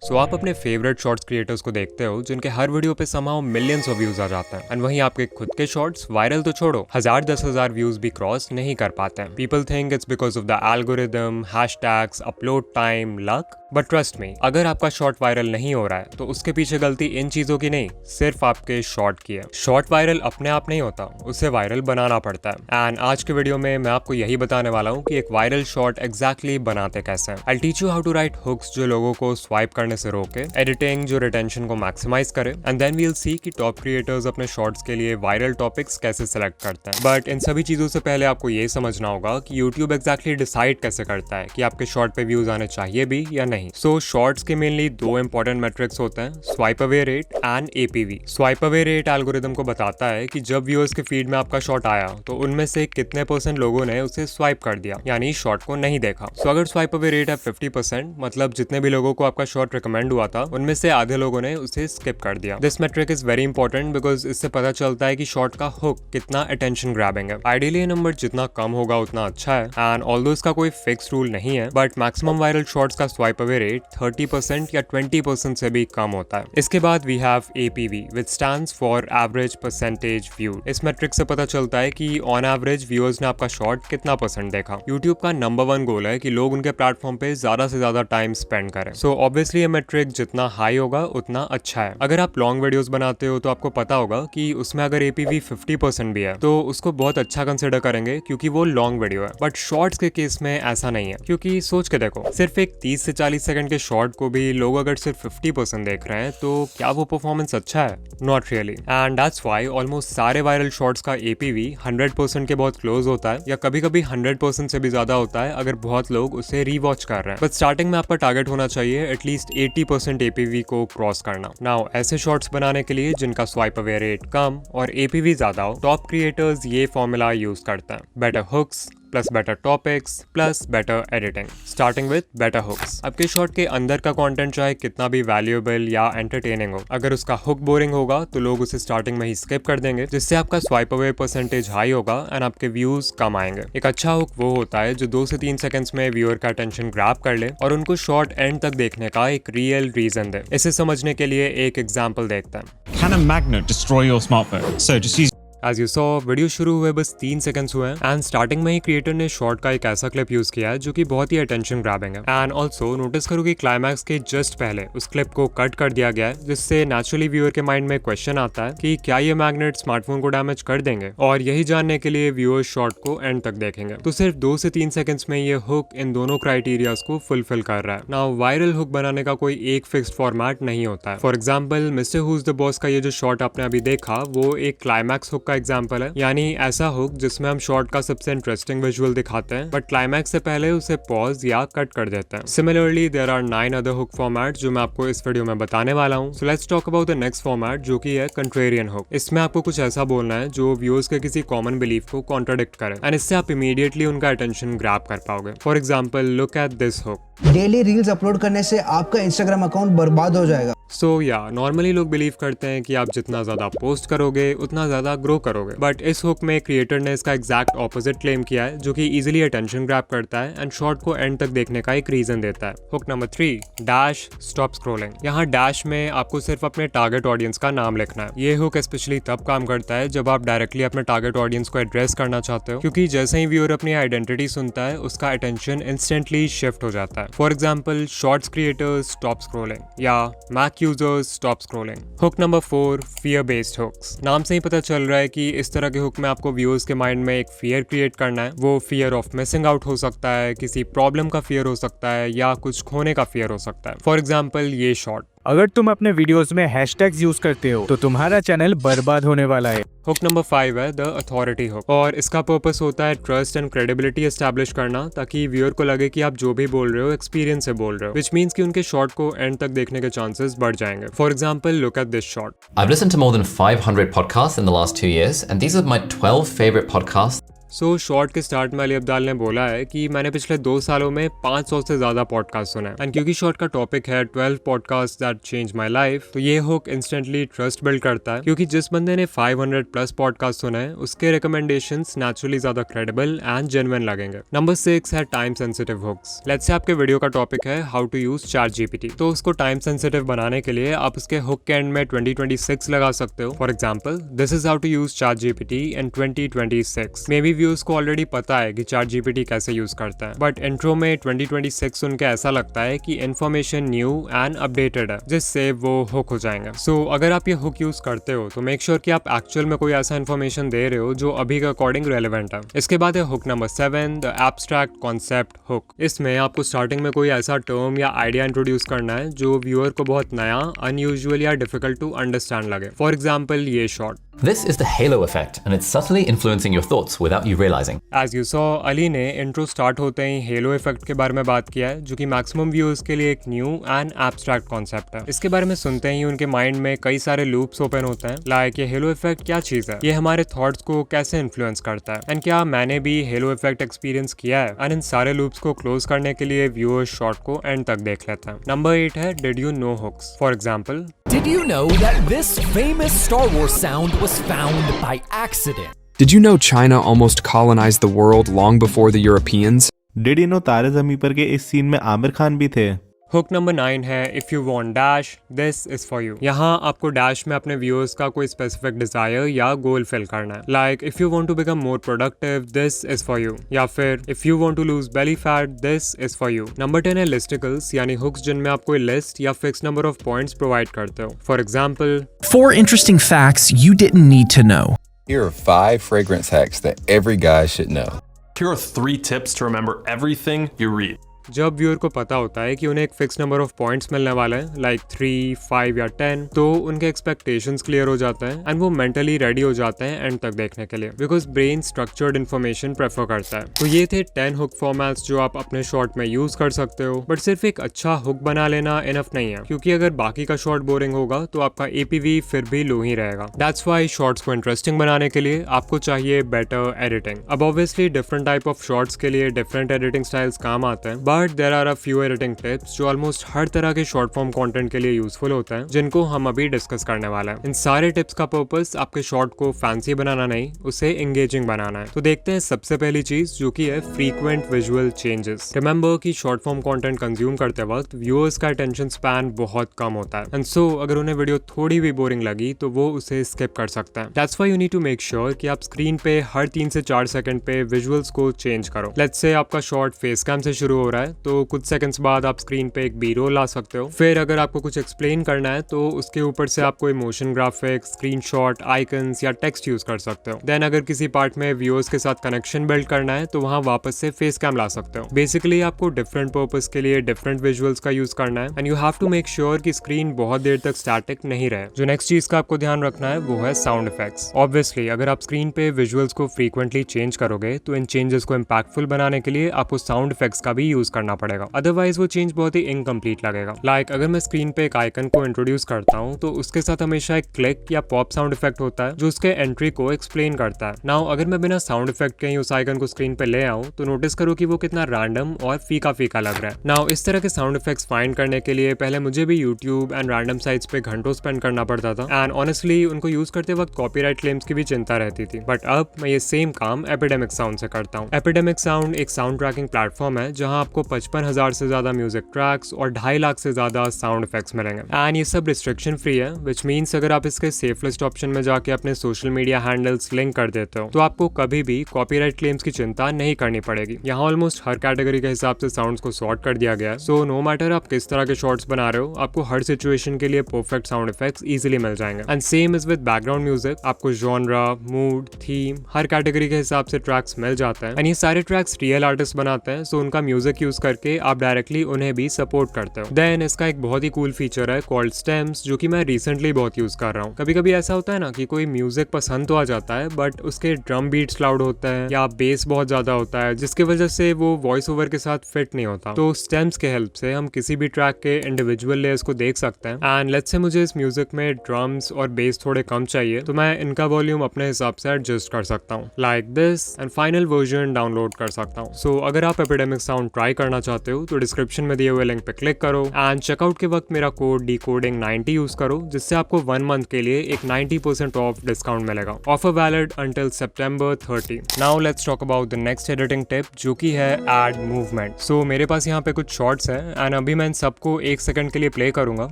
आप अपने favourite shorts creators को देखते हो जिनके हर वीडियो पे समहाउ मिलियंस ऑफ व्यूज आ जाते हैं एंड वहीं आपके खुद के शॉर्ट्स वायरल तो छोड़ो 1000-10,000 व्यूज भी क्रॉस नहीं कर पाते हैं। People think it's because of the algorithm, hashtags, upload time, luck, but trust me, अगर आपका शॉर्ट वायरल नहीं हो रहा है तो उसके पीछे गलती इन चीजों की नहीं, सिर्फ आपके शॉर्ट की है। शॉर्ट वायरल अपने आप नहीं होता, उसे वायरल बनाना पड़ता है। एंड आज के वीडियो में मैं आपको यही बताने वाला हूँ कि एक वायरल शॉर्ट एग्जैक्टली बनाते कैसे हैं। I teach you how to write hooks जो लोगों को स्वाइप करने से रोके, एडिटिंग जो रिटेंशन को मैक्सिमाइज करे, एंड देन वील सी कि टॉप क्रिएटर्स अपने शॉर्ट्स के लिए वायरल टॉपिक्स कैसे सिलेक्ट करते हैं। बट इन सभी चीजों से पहले आपको ये समझना होगा कि यूट्यूब एग्जैक्टली डिसाइड कैसे करता है कि आपके शॉर्ट पे व्यूज आने चाहिए भी या नहीं। सो शॉर्ट्स के मेनली दो इंपॉर्टेंट मेट्रिक्स होते हैं, swipe away rate and APV. Swipe away rate algorithm को बताता है कि जब व्यूअर्स के फीड में आपका शॉर्ट आया तो उनमें से कितने % लोगों ने उसे स्वाइप कर दिया, यानी शॉर्ट को नहीं देखा। सो अगर स्वाइप अवे रेट है 50%, मतलब जितने भी लोगों को आपका शॉर्ट रिकमेंड हुआ था उनमें से आधे लोगों ने उसे स्किप कर दिया। This metric is very important because इससे पता चलता है कि शॉर्ट का हुक कितना अटेंशन ग्रैबिंग है। आइडियली ये नंबर जितना कम होगा उतना अच्छा है एंड ऑल्दो इसका कोई फिक्स रूल नहीं है, बट मैक्सिमम वायरल शॉर्ट्स का स्वाइप अवे रेट 30% या 20% से भी कम होता है। इसके बाद we have APV which stands for average percentage view. इस मेट्रिक से पता चलता है कि ऑन एवरेज व्यूअर्स ने आपका शॉर्ट कितना % देखा। यूट्यूब का नंबर 1 गोल है कि लोग उनके प्लेटफॉर्म पे ज्यादा से ज्यादा टाइम स्पेंड करें। सो ऑब्वियसली ये मेट्रिक जितना हाई होगा उतना अच्छा है। अगर आप लॉन्ग वीडियोस बनाते हो तो आपको पता होगा कि उसमें अगर एपीवी 50% भी है तो उसको बहुत अच्छा कंसिडर करेंगे क्योंकि वो लॉन्ग वीडियो है। बट शॉर्ट्स के केस में ऐसा नहीं है, क्योंकि सोच के देखो, सिर्फ एक 30 से 40 सेकंड के शॉर्ट को भी लोग अगर सिर्फ 50% देख रहे हैं तो क्या वो परफॉर्मेंस अच्छा है? Not really. And that's why almost सारे वायरल शॉर्ट्स का एपीवी 100% के बहुत क्लोज होता है या कभी कभी 100% से भी ज्यादा होता है अगर बहुत लोग उसे रीवॉच कर रहे हैं। बट स्टार्टिंग में आपका टारगेट होना चाहिए एटलीस्ट 80% एपीवी को क्रॉस करना। नाउ ऐसे शॉर्ट्स बनाने के लिए जिनका स्वाइप अवे रेट कम और एपीवी ज्यादा हो, टॉप क्रिएटर्स ये फॉर्मूला यूज करते हैं, better hooks plus better topics plus better editing. Starting with better hooks. आपके शॉर्ट के अंदर का कंटेंट चाहे कितना भी वैल्यूएबल या एंटरटेनिंग हो, अगर उसका हुक बोरिंग होगा तो लोग उसे स्टार्टिंग में ही स्किप कर देंगे, जिससे आपका स्वाइप अवे परसेंटेज हाई होगा एंड आपके व्यूज कम आएंगे। एक अच्छा हुक वो होता है जो 2 से 3 सेकंड्स में व्यूअर का अटेंशन ग्रैब कर ले और उनको शॉर्ट एंड तक देखने का एक रियल रीजन दे। इसे समझने के लिए एक एग्जाम्पल देखते हैं। Can a magnet destroy your smartphone? So just use as you saw, video शुरू हुए बस 3 सेकंड्स हुए हैं एंड स्टार्टिंग में ही क्रिएटर ने शॉर्ट का एक ऐसा क्लिप यूज किया है जो कि बहुत ही अटेंशन ग्रैबिंग है। एंड ऑल्सो नोटिस करो कि क्लाइमैक्स के जस्ट पहले उस क्लिप को कट कर दिया गया है, जिससे नेचुरली व्यूअर के माइंड में क्वेश्चन आता है कि क्या ये मैग्नेट स्मार्टफोन को डैमेज कर देंगे, और यही जानने के लिए व्यूअर शॉर्ट को एंड तक देखेंगे। तो सिर्फ 2 से 3 सेकंड्स में ये हुक इन दोनों क्राइटेरियाज को फुलफिल कर रहा है। नाउ वायरल हुक बनाने का कोई एक फिक्स्ड फॉर्मेट नहीं होता है। For example mister who is the boss का ये जो शॉर्ट आपने अभी देखा वो एक क्लाइमैक्स हुक का एग्जाम्पल है, यानी ऐसा हुक जिसमें हम शॉर्ट का सबसे इंटरेस्टिंग विजुअल दिखाते हैं बट क्लाइमैक्स से पहले उसे पॉज या कट कर देते हैं। Similarly there are 9 other hook format जो मैं आपको इस वीडियो में बताने वाला हूँ। So let's talk about the next format जो कि है कंट्रेरियन हुक। इसमें आपको कुछ ऐसा बोलना है जो व्यूअर्स के किसी कॉमन बिलीफ को कॉन्ट्राडिक्ट करे एंड इससे आप इमीडिएटली उनका अटेंशन ग्रैब कर पाओगे। For example look at this hook. Daily reels upload करने से आपका इंस्टाग्राम अकाउंट बर्बाद हो जाएगा। सो या नॉर्मली लोग बिलीव करते हैं कि आप जितना ज्यादा पोस्ट करोगे उतना ज्यादा ग्रो करोगे, बट इस हुक में क्रिएटर ने इसका एग्जैक्ट ऑपोजिट क्लेम किया है जो कि इजीली अटेंशन ग्रैब करता है एंड शॉर्ट को एंड तक देखने का एक रीजन देता है। Hook number 3, dash stop scrolling. यहाँ डैश में आपको सिर्फ अपने टारगेट ऑडियंस का नाम लिखना है। ये हुक स्पेशली तब काम करता है जब आप डायरेक्टली अपने टारगेट ऑडियंस को एड्रेस करना चाहते हो, क्योंकि जैसे ही व्यूअर अपनी आइडेंटिटी सुनता है उसका अटेंशन इंस्टेंटली शिफ्ट हो जाता है। For example shorts creators stop scrolling या Mac users stop scrolling. Hook number 4, fear based hooks. नाम से ही पता चल रहा है कि इस तरह के हुक में आपको व्यूअर्स के माइंड में एक फियर क्रिएट करना है। वो फियर ऑफ मिसिंग आउट हो सकता है, किसी प्रॉब्लम का फियर हो सकता है या कुछ खोने का फियर हो सकता है। फॉर एग्जाम्पल ये शॉर्ट। अगर तुम अपने वीडियोस में हैशटैग्स यूज करते हो तो तुम्हारा चैनल बर्बाद होने वाला है। हुक नंबर 5 है द अथॉरिटी हुक, और इसका पर्पस होता है ट्रस्ट एंड क्रेडिबिलिटी एस्टैब्लिश करना, ताकि व्यूअर को लगे कि आप जो भी बोल रहे हो एक्सपीरियंस से बोल रहे हो, विच मीन्स कि उनके शॉर्ट को एंड तक देखने के चांसेस बढ़ जाएंगे। For example look at this short. I've listened to more than 500 podcasts in the last 2 years, and these are my 12 favorite podcasts. So short के स्टार्ट में अली अब्दाल ने बोला है कि मैंने पिछले 2 सालों में 500 से ज्यादा पॉडकास्ट सुने एंड क्योंकि शॉर्ट का टॉपिक है 12 podcast that change my life, तो ये हुक इंस्टेंटली ट्रस्ट बिल्ड करता है क्योंकि जिस बंदे ने 500 प्लस पॉडकास्ट सुने हैं उसके रिकमेंडेशंस नेचुरली ज्यादा क्रेडिबल एंड जेन्युइन लगेंगे। नंबर 6 है time sensitive hooks. Let's say आपके वीडियो का टॉपिक है हाउ टू यूज ChatGPT, तो उसको टाइम सेंसिटिव बनाने के लिए आप उसके हुक के एंड में 2026 लगा सकते हो। For example, this is how to use ChatGPT in 2026। Maybe viewers को ऑलरेडी पता है कि ChatGPT कैसे यूज करता है, बट इंट्रो में 2026 सुन के ऐसा लगता है कि इन्फॉर्मेशन न्यू एंड अपडेटेड है, जिससे वो हुक हो जाएंगे। सो अगर आप ये हुक यूज करते हो तो मेक श्योर कि आप एक्चुअल में कोई ऐसा इन्फॉर्मेशन दे रहे हो जो अभी के अकॉर्डिंग रेलेवेंट है। इसके बाद है hook number 7, the abstract concept hook. इसमें आपको स्टार्टिंग में कोई ऐसा टर्म या आइडिया इंट्रोड्यूस करना है जो व्यूअर को बहुत नया, अनयूजुअल या डिफिकल्ट टू अंडरस्टैंड लगे। फॉर एग्जाम्पल, ये short This is the halo effect, and it's subtly influencing your thoughts without you realizing. As you saw, Ali ने इंट्रो स्टार्ट होते ही हेलो इफेक्ट के बारे में बात किया है, जो कि मैक्सिमम व्यूअर्स के लिए एक न्यू एंड एब्स्ट्रैक्ट कॉन्सेप्ट है। इसके बारे में सुनते ही उनके माइंड में कई सारे लूप्स ओपन होते हैं, लाइक ये हेलो इफेक्ट क्या चीज है, ये हमारे थॉट्स को कैसे इन्फ्लुएंस करता है, एंड क्या मैंने भी हेलो इफेक्ट एक्सपीरियंस किया है। एंड इन सारे लूप्स को क्लोज करने के लिए व्यूअर्स शॉर्ट को एंड तक देख लेते हैं। नंबर 8 है did you know hooks. For example, Did you know that this famous Star Wars sound was found by accident? Did you know China almost colonized the world long before the Europeans? Did you no तारे ज़मीं पर के इस scene में आमिर खान भी थे? Hook number 9 है if you want dash this is for you. यहाँ आपको डैश में अपने व्यूअर्स का कोई स्पेसिफिक डिजायर या गोल फिल करना है, like if you want to become more productive this is for you, या फिर if you want to lose belly fat this is for you. Number 10 है लिस्टिकल्स, यानी हुक्स जिनमें आप कोई लिस्ट या fix number of points provide करते हो। For example, 4 interesting facts you didn't need to know. Here are 5 fragrance hacks that every guy should know. Here are 3 tips to remember everything you read. जब viewer को पता होता है कि उन्हें एक फिक्स नंबर ऑफ पॉइंट्स मिलने वाले हैं, लाइक 3, 5 या 10, तो उनके एक्सपेक्टेशंस क्लियर हो जाते हैं एंड वो मेंटली रेडी हो जाते हैं एंड तक देखने के लिए, because brain structured information prefer करता है। तो ये थे 10 हुक फॉर्मेट्स जो आप अपने शॉर्ट में यूज कर सकते हो, बट सिर्फ एक अच्छा हुक बना लेना इनफ नहीं है, क्योंकि अगर बाकी का शॉर्ट बोरिंग होगा तो आपका APV फिर भी लो ही रहेगा। दैट्स वाई शॉर्ट्स को इंटरेस्टिंग बनाने के लिए आपको चाहिए बेटर एडिटिंग। अब obviously different type of shorts के लिए डिफरेंट एडिटिंग स्टाइल्स काम आते हैं, but there are a few editing tips जो ऑलमोस्ट हर तरह के शॉर्ट फॉर्म कंटेंट के लिए यूजफुल होता है, जिनको हम अभी डिस्कस करने वाले हैं। इन सारे टिप्स का पर्पस आपके शॉर्ट को फैंसी बनाना नहीं, उसे एंगेजिंग बनाना है। तो देखते हैं सबसे पहली चीज, जो कि है फ्रीक्वेंट विजुअल चेंजेस। रिमेंबर कि शॉर्ट फॉर्म कंटेंट कंज्यूम करते वक्त व्यूअर्स का अटेंशन स्पैन बहुत कम होता है, एंड सो अगर उन्हें वीडियो थोड़ी भी बोरिंग लगी तो वो उसे स्किप कर सकते हैं। That's why you need to make sure कि आप स्क्रीन पे हर 3 से 4 सेकंड पे विजुअल्स को चेंज करो। लेट्स से आपका शॉर्ट फेस कैम से शुरू हो रहा है, तो कुछ सेकंड्स बाद आप स्क्रीन पे एक B-roll ला सकते हो। फिर अगर आपको कुछ एक्सप्लेन करना है तो उसके ऊपर से आप कोई मोशन ग्राफिक्स, स्क्रीनशॉट, आइकन्स या टेक्स्ट यूज कर सकते हो। देन अगर किसी पार्ट में व्यूअर्स के साथ कनेक्शन बिल्ड करना है तो वहां वापस से फेस कैम ला सकते हो। बेसिकली आपको डिफरेंट पर्पस के लिए डिफरेंट विजुअल्स का यूज करना है, and you have to make sure कि स्क्रीन बहुत देर तक स्टैटिक नहीं रहे। जो नेक्स्ट चीज का आपको ध्यान रखना है वो है साउंड इफेक्ट्स। ऑब्वियसली अगर आप स्क्रीन पे विजुअल्स को फ्रीक्वेंटली चेंज करोगे तो इन चेंजेस को इम्पैक्टफुल बनाने के लिए आपको साउंड इफेक्ट्स का भी यूज करना पड़ेगा, अदरवाइज वो चेंज बहुत ही इनकम्प्लीट लगेगा। लाइक अगर मैं स्क्रीन पे एक आइकन को इंट्रोड्यूस करता हूँ तो उसके साथ हमेशा एक क्लिक या पॉप साउंड इफेक्ट होता है जो उसके एंट्री को एक्सप्लेन करता है। नाउ अगर मैं बिना साउंड इफेक्ट के ही उस आइकन को स्क्रीन पे ले आऊँ तो नोटिस करो कि वो कितना रैंडम और फीका फीका लग रहा है। नाउ इस तरह के साउंड इफेक्ट्स फाइंड करने के लिए पहले मुझे भी यूट्यूब एंड रैंडम साइट्स पे घंटों स्पेंड करना पड़ता था, एंड ऑनेस्टली उनको यूज करते वक्त कॉपीराइट क्लेम्स की भी चिंता रहती थी। बट अब मैं ये सेम काम एपिडेमिक साउंड से करता हूँ। एपिडेमिक साउंड एक साउंड ट्रैकिंग प्लेटफॉर्म है जहाँ आपको 55,000 से ज्यादा म्यूजिक ट्रैक्स और 2.5 लाख से ज्यादा साउंड इफेक्ट्स मिलेंगे, एंड ये सब रिस्ट्रिक्शन फ्री है, विच मीन्स अगर आप इसके सेफ लिस्ट ऑप्शन में जाके अपने सोशल मीडिया हैंडल्स लिंक कर देते हो तो आपको कभी भी कॉपीराइट क्लेम्स की चिंता नहीं करनी पड़ेगी। यहाँ ऑलमोस्ट हर कैटेगरी के हिसाब से साउंड्स को सॉर्ट कर दिया गया है, सो नो मैटर आप किस तरह के शॉर्ट्स बना रहे हो, आपको हर सिचुएशन के लिए परफेक्ट साउंड इफेक्ट्स इजीली मिल जाएंगे। And same is with background music, आपको जॉनरा, मूड, थीम हर कैटेगरी के हिसाब से ट्रैक्स मिल जाते हैं, एंड ये सारे ट्रैक्स रियल आर्टिस्ट बनाते हैं, सो उनका म्यूजिक यूज करके आप डायरेक्टली उन्हें भी सपोर्ट करते हो। देन इसका एक बहुत ही कूल फीचर है कॉल्ड स्टेम्स, जो कि मैं रिसेंटली बहुत यूज कर रहा हूँ। कभी कभी ऐसा होता है ना कि कोई म्यूजिक पसंद तो आ जाता है बट उसके ड्रम बीट्स लाउड होता है या बेस बहुत ज्यादा होता है, जिसकी वजह से वो वॉइस ओवर के साथ फिट नहीं होता। तो स्टेम्स के हेल्प से हम किसी भी ट्रैक के इंडिविजुअल लेयर्स को देख सकते हैं। एंड लेट्स से मुझे इस म्यूजिक में ड्रम्स और बेस थोड़े कम चाहिए तो मैं इनका वॉल्यूम अपने हिसाब से एडजस्ट कर सकता हूँ like this, and final version download कर सकता हूँ। सो अगर आप एपिडेमिक साउंड ट्राई करना चाहते हो तो डिस्क्रिप्शन में दिए हुए लिंक पे क्लिक करो एंड चेकआउट के वक्त मेरा कोड decoding90 यूज करो, जिससे आपको 1 मंथ के लिए एक 90% ऑफ डिस्काउंट मिलेगा। Offer valid until September 30। Now let's talk about the next editing tip, जो कि है ऐड मूवमेंट। सो मेरे पास यहाँ पे कुछ शॉर्ट्स हैं एंड अभी मैं इन सबको 1 सेकंड के लिए प्ले करूंगा।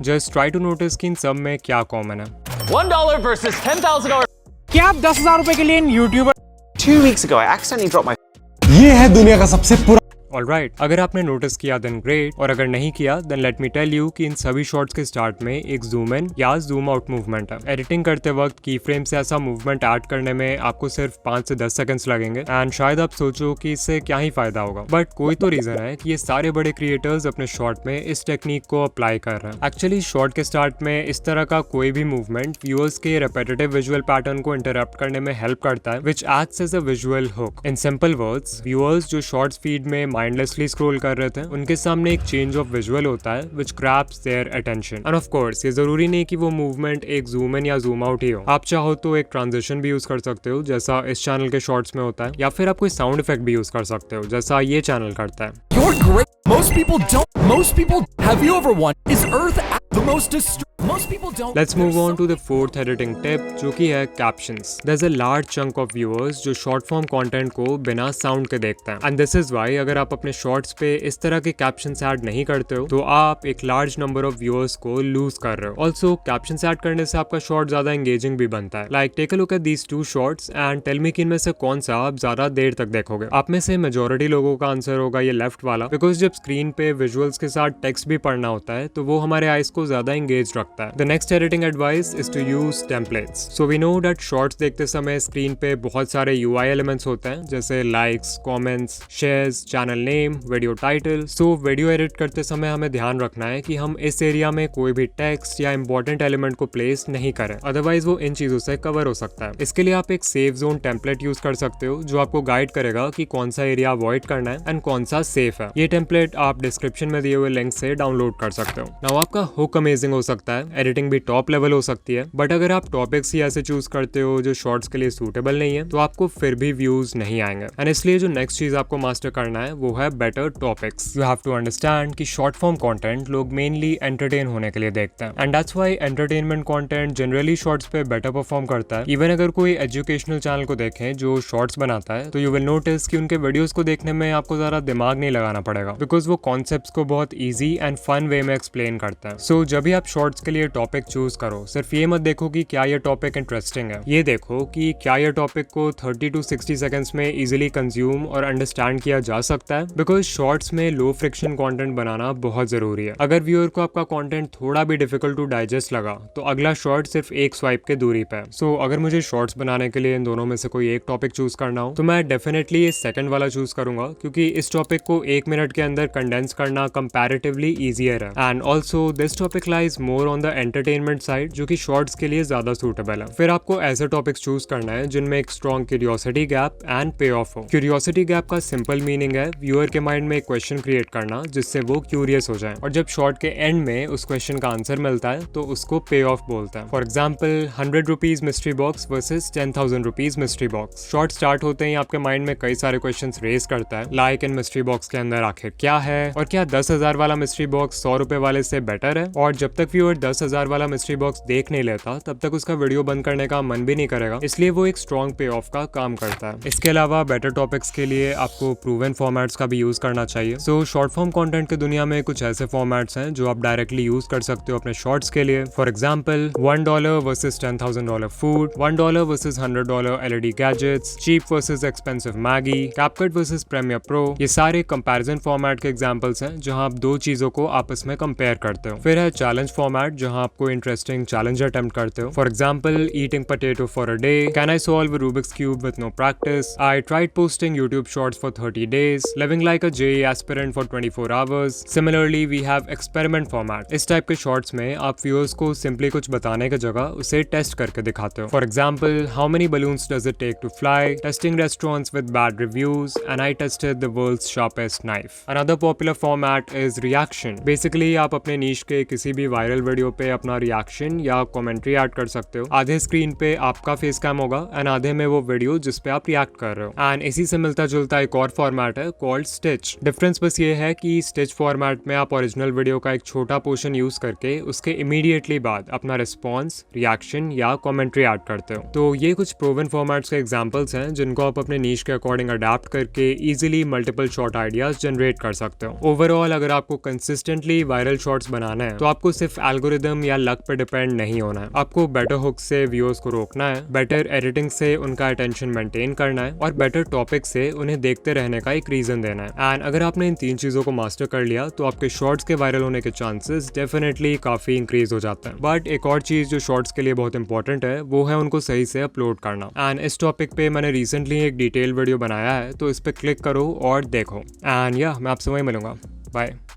जस्ट ट्राई टू नोटिस कि इन सब में क्या कॉमन है। $1 versus $10,000. क्या आप 10,000 रुपए के लिए इन YouTuber 2 weeks ago, I accidentally dropped my. ये है दुनिया का सबसे पुराना। ऑलराइट, अगर आपने नोटिस किया देन ग्रेट, और अगर नहीं किया then let me tell you कि इन सभी शॉट्स के स्टार्ट में एक जूम इन या जूम आउट मूवमेंट है। एडिटिंग करते वक्त की फ्रेम से ऐसा मूवमेंट ऐड करने में आपको सिर्फ 5 से 10 सेकंड्स लगेंगे एंड शायद आप सोचो कि इससे क्या ही फायदा होगा, बट कोई तो रीजन है कि ये सारे बड़े क्रिएटर्स अपने शॉट में इस टेक्निक को अप्लाई कर रहे हैं। एक्चुअली शॉट के स्टार्ट में इस तरह का कोई भी मूवमेंट व्यूअर्स के रेपिटेटिव विजुअल पैटर्न को इंटरप्ट करने में हेल्प करता है, which acts as a visual hook. In simple words, viewers जो शॉर्ट्स फीड में माइंडलेसली स्क्रॉल कर रहे थे उनके सामने एक चेंज ऑफ विजुअल होता है which grabs their attention. And of course ये जरूरी नहीं कि वो मूवमेंट एक जूम इन या जूम आउट ही हो, आप चाहो तो एक ट्रांजिशन भी यूज कर सकते हो जैसा इस चैनल के शॉर्ट्स में होता है, या फिर आप कोई साउंड इफेक्ट भी यूज कर सकते हो जैसा ये चैनल करता है। You're great. Most people don't. Most people. Have you ever wondered, is Earth the most Most people don't. Let's move on to the fourth editing tip, जो कि है captions. There's a large chunk of viewers जो short form content को बिना sound के देखते हैं, and this is why अगर आप अपने shorts पे इस तरह के captions add नहीं करते हो तो आप एक large number of viewers को lose कर रहे हो। Also captions add करने से आपका short ज्यादा engaging भी बनता है। Like take a look at these two shorts and tell me कि इनमें से कौन सा आप ज्यादा देर तक देखोगे। आप में से majority लोगों का आंसर होगा ये लेफ्ट वाला, because जब स्क्रीन पे विजुअल्स के साथ टेक्स्ट भी पढ़ना होता है तो वो हमारे आईज को ज्यादा एंगेज रखता है। The next editing advice is to use templates. So we know that shorts देखते समय स्क्रीन पे बहुत सारे यूआई एलिमेंट्स होते हैं जैसे likes, comments, shares, channel name, video title. So video edit करते समय हमें ध्यान रखना है कि हम इस एरिया में कोई भी टेक्स्ट या इंपॉर्टेंट एलिमेंट को प्लेस नहीं करें, अदरवाइज वो इन चीजों से कवर हो सकता है। इसके लिए आप एक सेफ जोन टेम्पलेट यूज कर सकते हो जो आपको गाइड करेगा कि कौन सा एरिया अवॉइड करना है एंड कौन सा सेफ है। ये टेम्पलेट आप डिस्क्रिप्शन में दिए हुए लिंक से डाउनलोड कर सकते हो। नाउ आपका हुक अमेजिंग हो सकता है, एडिटिंग भी टॉप लेवल हो सकती है, बट अगर आप टॉपिक्स ही ऐसे चूज करते हो जो शॉर्ट्स के लिए सूटेबल नहीं है तो आपको फिर भी व्यूज नहीं आएंगे। एंड इसलिए जो नेक्स्ट चीज आपको मास्टर करना है वो है better topics. You have to understand कि शॉर्ट फॉर्म कंटेंट लोग मेनली एंटरटेन होने के लिए देखते हैं, and that's why entertainment content generally shorts पे बेटर परफॉर्म करता है। इवन अगर कोई एजुकेशनल चैनल को देखें जो शॉर्ट्स बनाता है तो यू विल नोटिस कि उनके वीडियोस को देखने में आपको ज्यादा दिमाग नहीं लगाना पड़ेगा, बिकॉज वो कॉन्सेप्ट्स को बहुत इजी एंड फन वे में एक्सप्लेन करता है। सो जब भी आप शॉर्ट्स के लिए टॉपिक चूज करो, सिर्फ ये मत देखो कि क्या ये टॉपिक इंटरेस्टिंग है, ये देखो कि क्या ये टॉपिक को 30 to 60 सेकंड्स में इजीली कंज्यूम और अंडरस्टैंड किया जा सकता है, बिकॉज शॉर्ट्स में लो फ्रिक्शन कंटेंट बनाना बहुत जरूरी है। अगर व्यूअर को आपका कंटेंट थोड़ा भी डिफिकल्ट टू डाइजेस्ट लगा तो अगला शॉर्ट सिर्फ एक स्वाइप के दूरी पे है। सो अगर मुझे शॉर्ट्स बनाने के लिए इन दोनों में से कोई एक टॉपिक चूज करना हो तो मैं डेफिनेटली ये सेकंड वाला चूज करूंगा, क्योंकि इस टॉपिक को 1 मिनट के अंदर कंडेंस करना कंपैरेटिवली इजियर है। And also this topic lies more on the entertainment side, जो कि शॉर्ट्स के लिए ज्यादा सूटेबल है। फिर आपको ऐसे टॉपिक्स चूज करना है जिनमें एक स्ट्रॉन्ग क्यूरियोसिटी गैप एंड पे ऑफ हो। क्यूरियोसिटी गैप का सिंपल मीनिंग है व्यूअर के माइंड में एक क्वेश्चन क्रिएट करना जिससे वो क्यूरियस हो जाए, और जब शॉर्ट के एंड में उस क्वेश्चन का आंसर मिलता है तो उसको पे ऑफ बोलते हैं। For example 100 rupees mystery box versus 10,000 rupees mystery box. Short start होते ही आपके माइंड में कई सारे क्वेश्चंस रेज करता है, लाइक इन मिस्ट्री बॉक्स के अंदर आखिर क्या है, और क्या 10,000 वाला मिस्ट्री बॉक्स 100 रुपए वाले से बेटर है। और जब तक व्यूअर 10,000 वाला मिस्ट्री बॉक्स देख नहीं लेता तब तक उसका वीडियो बंद करने का मन भी नहीं करेगा, इसलिए वो एक स्ट्रॉन्ग पे ऑफ का काम करता है। इसके अलावा बेटर टॉपिक्स के लिए आपको प्रूवन फॉर्मेट्स का भी यूज करना चाहिए। सो शॉर्ट फॉर्म कंटेंट की दुनिया में कुछ ऐसे फॉर्मेट्स हैं जो आप डायरेक्टली यूज कर सकते हो अपने शॉर्ट्स के लिए। For example $1 versus $10,000 food, $1 versus $100 LED gadgets, cheap versus expensive Maggi, CapCut versus Premiere Pro. ये सारे कंपैरिजन फॉर्मेट के एग्जांपल्स हैं जहां आप दो चीजों को आपस में कंपेयर करते हो। फिर है चैलेंज फॉर्मेट जहां आपको इंटरेस्टिंग चैलेंज अटेम्प्ट करते हो. For example, eating potato for a day, can I solve Rubik's cube with no practice, I tried posting YouTube shorts for 30 days, living like a JEE aspirant for 24 hours. Similarly we have experiment format. इस type के shorts में आप viewers को simply कुछ बताने की जगह उसे टेस्ट करके दिखाते हो. For example, how many balloons does it take to fly, testing restaurants with bad reviews, and I tested the world's sharpest knife. Another popular format is reaction. Basically आप अपने नीश के किसी भी वायरल वीडियो पे अपना रिएक्शन या commentary add कर सकते हो. आधे स्क्रीन पे आपका फेस कैम होगा एंड आधे में वो वीडियो जिस पे आप रिएक्ट कर रहे हो. एंड इसी से मिलता जुलता एक और फॉर्मेट है कॉल्ड स्टिच. डिफरेंस बस ये है कि स्टिच फॉर्मेट में आप ओरिजिनल वीडियो का एक छोटा पोर्शन यूज करके उसके इमीडिएटली बाद अपना रिस्पॉन्स, रिएक्शन या कमेंट्री ऐड करते हो. तो ये कुछ प्रूवन फॉर्मेट्स के एग्जांपल्स हैं जिनको आप अपने नीश के अकॉर्डिंग अडेप्ट करके easily multiple short ideas generate कर सकते हो. ओवरऑल अगर आपको कंसिस्टेंटली वायरल शॉर्ट्स बनाना है तो आपको सिर्फ एल्गोरिदम या लक पे डिपेंड नहीं होना है. आपको बेटर हुक से व्यूअर्स को रोकना है, बेटर एडिटिंग से उनका अटेंशन मेंटेन करना है और बेटर टॉपिक से उन्हें देखते रहने का एक रीजन देना है. एंड अगर आपने इन 3 चीजों को मास्टर कर लिया तो आपके शॉर्ट्स के वायरल होने के चांसेस डेफिनेटली काफी इंक्रीज हो जाते हैं. बट एक और चीज जो शॉर्ट्स के लिए बहुत इंपॉर्टेंट है वो है उनको सही से अपलोड करना. एंड इस टॉपिक पे मैंने रिसेंटली एक डिटेल वीडियो बनाया है तो इस पे क्लिक करो और देखो. एंड या मैं आपसे वहीं मिलूंगा. बाय.